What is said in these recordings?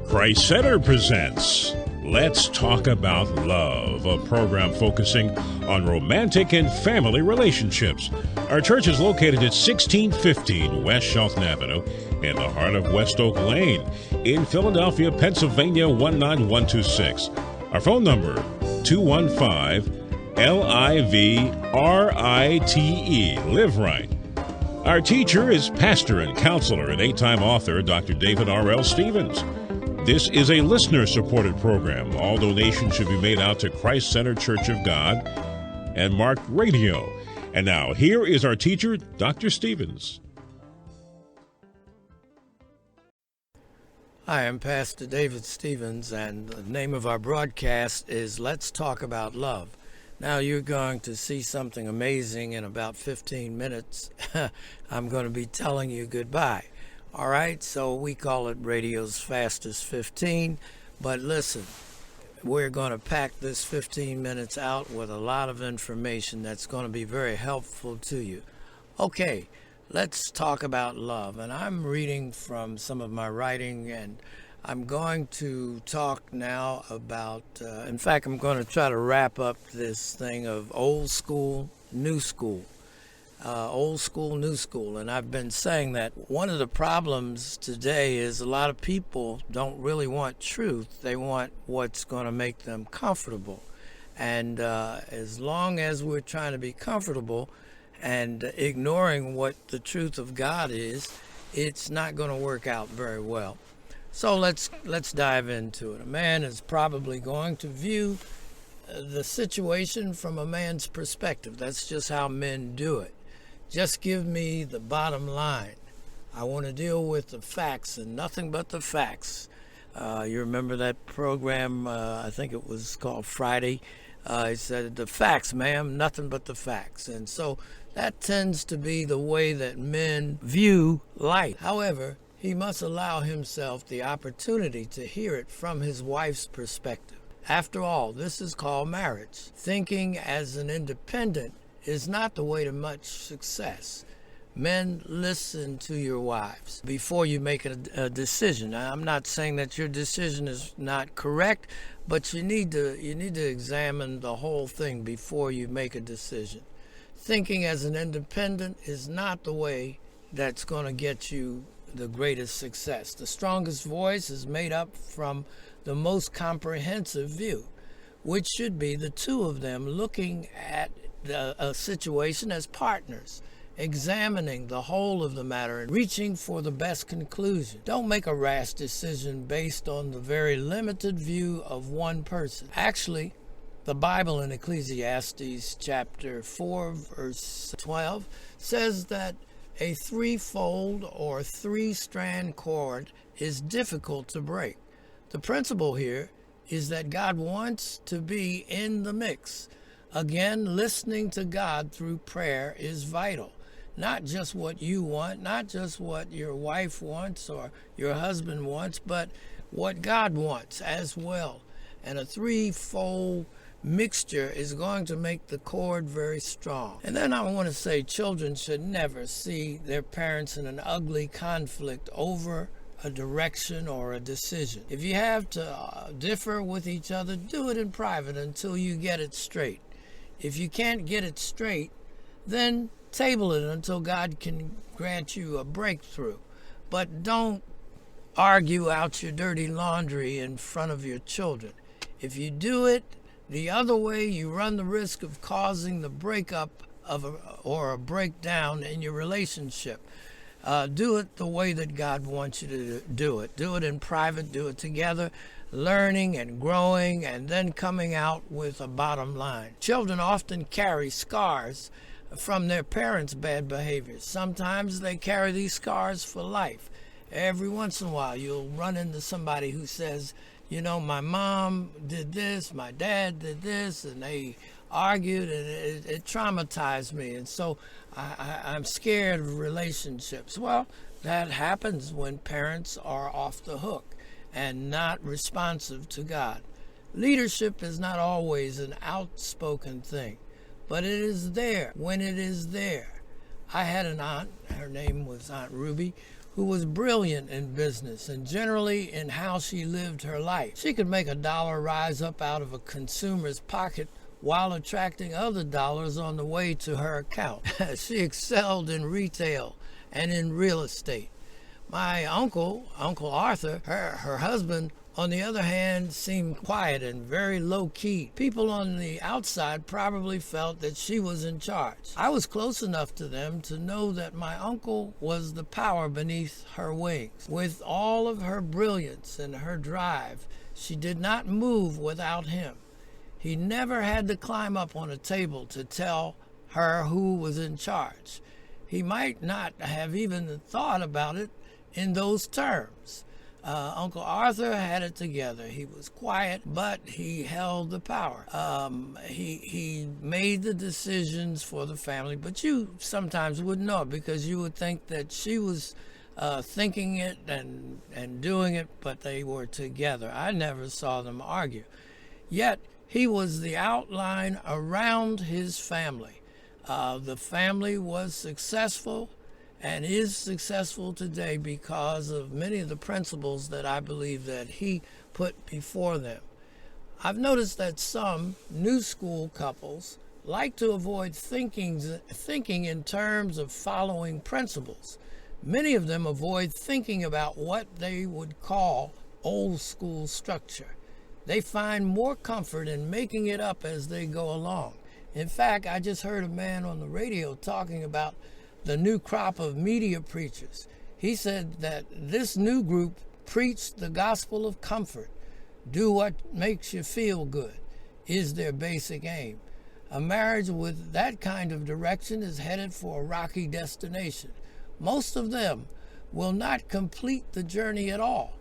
Christ Center presents Let's Talk About Love, a program focusing on romantic and family relationships. Our church is located at 1615 West Shelton Avenue in the heart of West Oak Lane in Philadelphia, Pennsylvania 19126. Our phone number, 215-LIVRITE, Live Right. Our teacher is pastor and counselor and 8-time author, Dr. David R.L. Stevens. This is a listener-supported program. All donations should be made out to Christ Center Church of God and Mark Radio. And now, here is our teacher, Dr. Stevens. Hi, I'm Pastor David Stevens, and the name of our broadcast is Let's Talk About Love. Now, you're going to see something amazing in about 15 minutes. I'm going to be telling you goodbye. All right, so we call it Radio's Fastest 15, but listen, we're going to pack this 15 minutes out with a lot of information that's going to be very helpful to you. Okay, let's talk about love, and I'm reading from some of my writing, and I'm going to talk now about, in fact, I'm going to try to wrap up this thing of old school, new school. Old school, new school. And I've been saying that one of the problems today is a lot of people don't really want truth. They want what's going to make them comfortable. And as long as we're trying to be comfortable and ignoring what the truth of God is, it's not going to work out very well. So let's dive into it. A man is probably going to view the situation from a man's perspective. That's just how men do it. Just give me the bottom line. I want to deal with the facts and nothing but the facts. You remember that program, I think it was called Friday. He said, the facts, ma'am, nothing but the facts. And so that tends to be the way that men view life. However, he must allow himself the opportunity to hear it from his wife's perspective. After all, this is called marriage. Thinking as an independent is not the way to much success. Men, listen to your wives before you make a decision. Now, I'm not saying that your decision is not correct, but you need to examine the whole thing before you make a decision. Thinking as an independent is not the way that's going to get you the greatest success. The strongest voice is made up from the most comprehensive view, which should be the two of them looking at a situation as partners, examining the whole of the matter and reaching for the best conclusion. Don't make a rash decision based on the very limited view of one person. Actually, the Bible in Ecclesiastes chapter 4, verse 12 says that a threefold or three-strand cord is difficult to break. The principle here is that God wants to be in the mix. Again, listening to God through prayer is vital. Not just what you want, not just what your wife wants or your husband wants, but what God wants as well. And a threefold mixture is going to make the cord very strong. And then I want to say children should never see their parents in an ugly conflict over a direction or a decision. If you have to differ with each other, do it in private until you get it straight. If you can't get it straight, then table it until God can grant you a breakthrough. But don't argue out your dirty laundry in front of your children. If you do it the other way, you run the risk of causing the breakup or a breakdown in your relationship. Do it the way that God wants you to do it. Do it in private, do it together, learning and growing, and then coming out with a bottom line. Children often carry scars from their parents' bad behaviors. Sometimes they carry these scars for life. Every once in a while, you'll run into somebody who says, you know, my mom did this, my dad did this, and they argued, and it traumatized me. And so I'm scared of relationships. Well, that happens when parents are off the hook and not responsive to God. Leadership is not always an outspoken thing, but it is there when it is there. I had an aunt, her name was Aunt Ruby, who was brilliant in business and generally in how she lived her life. She could make $1 rise up out of a consumer's pocket while attracting other dollars on the way to her account. She excelled in retail and in real estate. My uncle, Uncle Arthur, her husband, on the other hand, seemed quiet and very low-key. People on the outside probably felt that she was in charge. I was close enough to them to know that my uncle was the power beneath her wings. With all of her brilliance and her drive, she did not move without him. He never had to climb up on a table to tell her who was in charge. He might not have even thought about it in those terms. Uncle Arthur had it together. He was quiet, but he held the power. He made the decisions for the family, but you sometimes wouldn't know it because you would think that she was thinking it and doing it, but they were together. I never saw them argue. Yet he was the outline around his family. The family was successful and is successful today because of many of the principles that I believe that he put before them. I've noticed that some new school couples like to avoid thinking in terms of following principles. Many of them avoid thinking about what they would call old school structure. They find more comfort in making it up as they go along. In fact, I just heard a man on the radio talking about the new crop of media preachers. He said that this new group preached the gospel of comfort. Do what makes you feel good is their basic aim. A marriage with that kind of direction is headed for a rocky destination. Most of them will not complete the journey at all.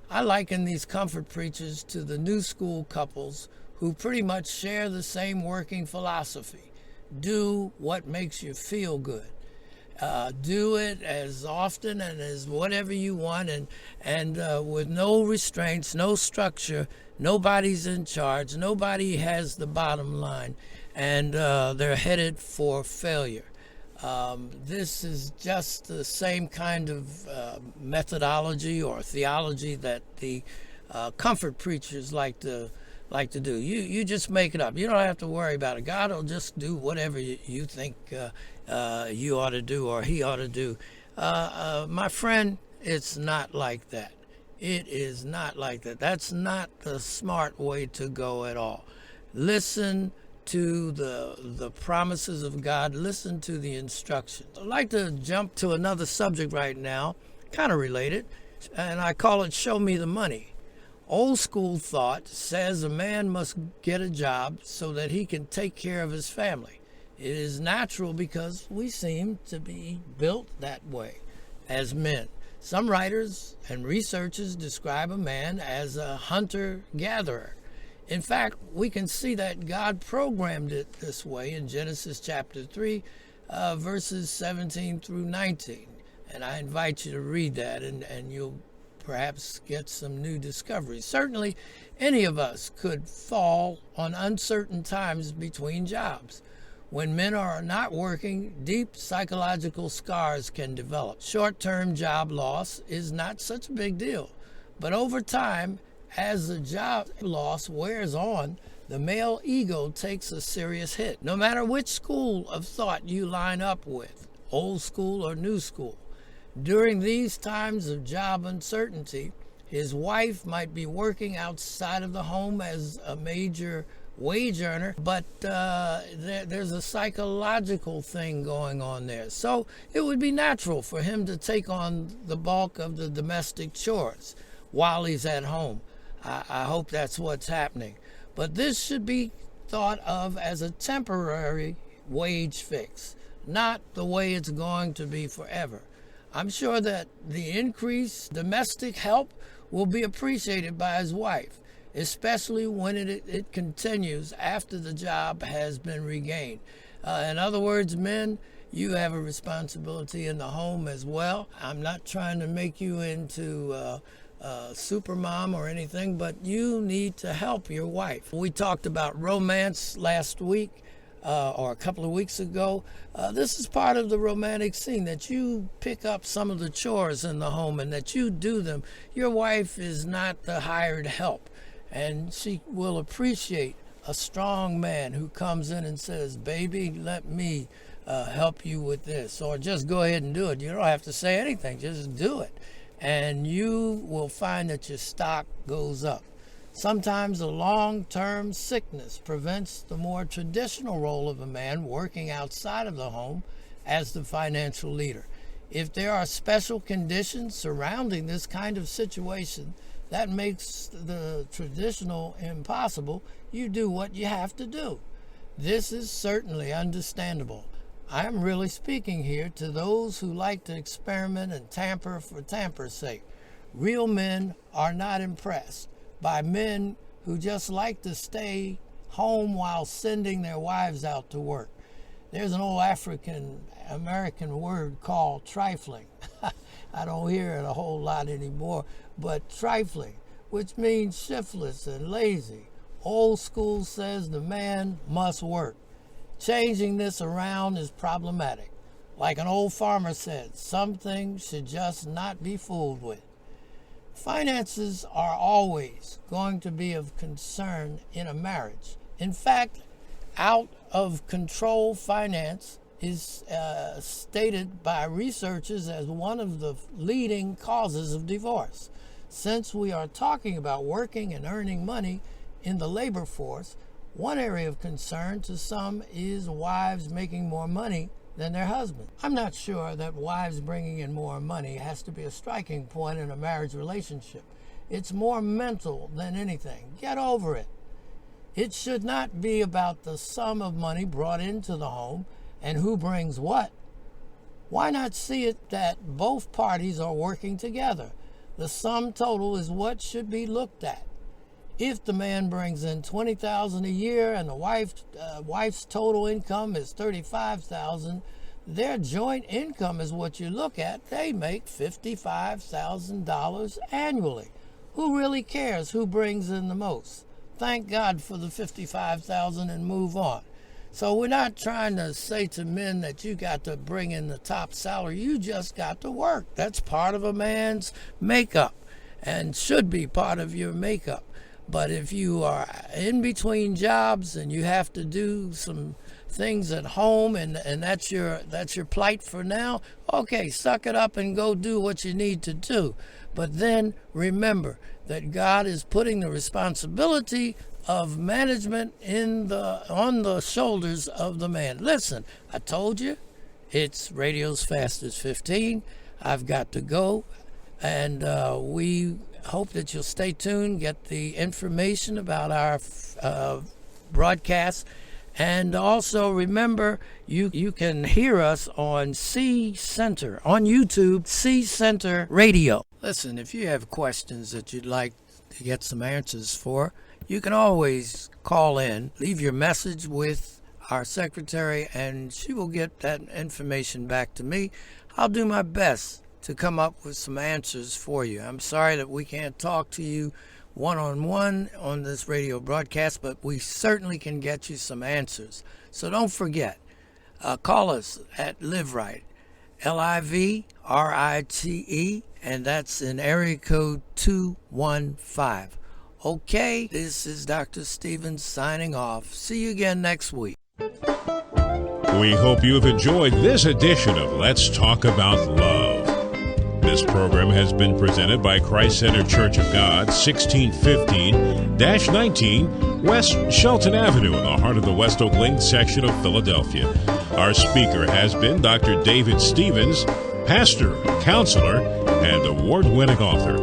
I liken these comfort preachers to the new school couples who pretty much share the same working philosophy. Do what makes you feel good. Do it as often and as whatever you want, and with no restraints, no structure. Nobody's in charge. Nobody has the bottom line, and they're headed for failure. This is just the same kind of methodology or theology that the comfort preachers like to do. You just make it up. You don't have to worry about it. God will just do whatever you think you ought to do or he ought to do. My friend, it's not like that. It is not like that. That's not the smart way to go at all. Listen to the promises of God. Listen to the instructions. I'd like to jump to another subject right now, kind of related, and I call it Show Me the Money. Old school thought says a man must get a job so that he can take care of his family. It is natural because we seem to be built that way as men. Some writers and researchers describe a man as a hunter-gatherer. In fact, we can see that God programmed it this way in Genesis chapter 3, verses 17 through 19. And I invite you to read that, and you'll perhaps get some new discoveries. Certainly, any of us could fall on uncertain times between jobs. When men are not working, deep psychological scars can develop. Short-term job loss is not such a big deal. But over time, as the job loss wears on, the male ego takes a serious hit. No matter which school of thought you line up with, old school or new school, during these times of job uncertainty, his wife might be working outside of the home as a major wage earner, but there's a psychological thing going on there. So it would be natural for him to take on the bulk of the domestic chores while he's at home. I hope that's what's happening. But this should be thought of as a temporary wage fix, not the way it's going to be forever. I'm sure that the increased domestic help will be appreciated by his wife, especially when it continues after the job has been regained. In other words, men, you have a responsibility in the home as well. I'm not trying to make you into super mom or anything, but you need to help your wife. We talked about romance last week. or a couple of weeks ago, this is part of the romantic scene, that you pick up some of the chores in the home and that you do them. Your wife is not the hired help, and she will appreciate a strong man who comes in and says, baby, let me help you with this, or just go ahead and do it. You don't have to say anything, just do it. And you will find that your stock goes up. Sometimes a long-term sickness prevents the more traditional role of a man working outside of the home as the financial leader. If there are special conditions surrounding this kind of situation that makes the traditional impossible, you do what you have to do. This is certainly understandable. I am really speaking here to those who like to experiment and tamper for tamper's sake. Real men are not impressed by men who just like to stay home while sending their wives out to work. There's an old African-American word called trifling. I don't hear it a whole lot anymore, but trifling, which means shiftless and lazy. Old school says the man must work. Changing this around is problematic. Like an old farmer said, some things should just not be fooled with. Finances are always going to be of concern in a marriage. In fact, out of control finance is stated by researchers as one of the leading causes of divorce. Since we are talking about working and earning money in the labor force, one area of concern to some is wives making more money than their husband. I'm not sure that wives bringing in more money has to be a striking point in a marriage relationship. It's more mental than anything. Get over it. It should not be about the sum of money brought into the home and who brings what. Why not see it that both parties are working together? The sum total is what should be looked at. If the man brings in $20,000 a year and the wife's total income is $35,000, their joint income is what you look at. They make $55,000 annually. Who really cares who brings in the most? Thank God for the $55,000 and move on. So we're not trying to say to men that you got to bring in the top salary. You just got to work. That's part of a man's makeup and should be part of your makeup. But if you are in between jobs and you have to do some things at home and that's your plight for now, okay, suck it up and go do what you need to do. But then remember that God is putting the responsibility of management on the shoulders of the man. Listen, I told you, it's Radio's Fastest 15. I've got to go, and we hope that you'll stay tuned, get the information about our broadcast, and also remember you can hear us on C Center on YouTube, C Center Radio. Listen, if you have questions that you'd like to get some answers for, you can always call in, leave your message with our secretary, and she will get that information back to me. I'll do my best to come up with some answers for you. I'm sorry that we can't talk to you one-on-one on this radio broadcast, but we certainly can get you some answers. So don't forget, call us at Live Right, LIVRITE, and that's in area code 215. Okay, this is Dr. Stevens signing off. See you again next week. We hope you've enjoyed this edition of Let's Talk About Love. This program has been presented by Christ Center Church of God, 1615-19 West Shelton Avenue in the heart of the West Oak Lane section of Philadelphia. Our speaker has been Dr. David Stevens, pastor, counselor, and award-winning author.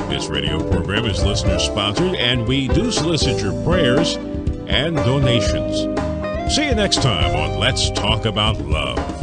This radio program is listener-sponsored, and we do solicit your prayers and donations. See you next time on Let's Talk About Love.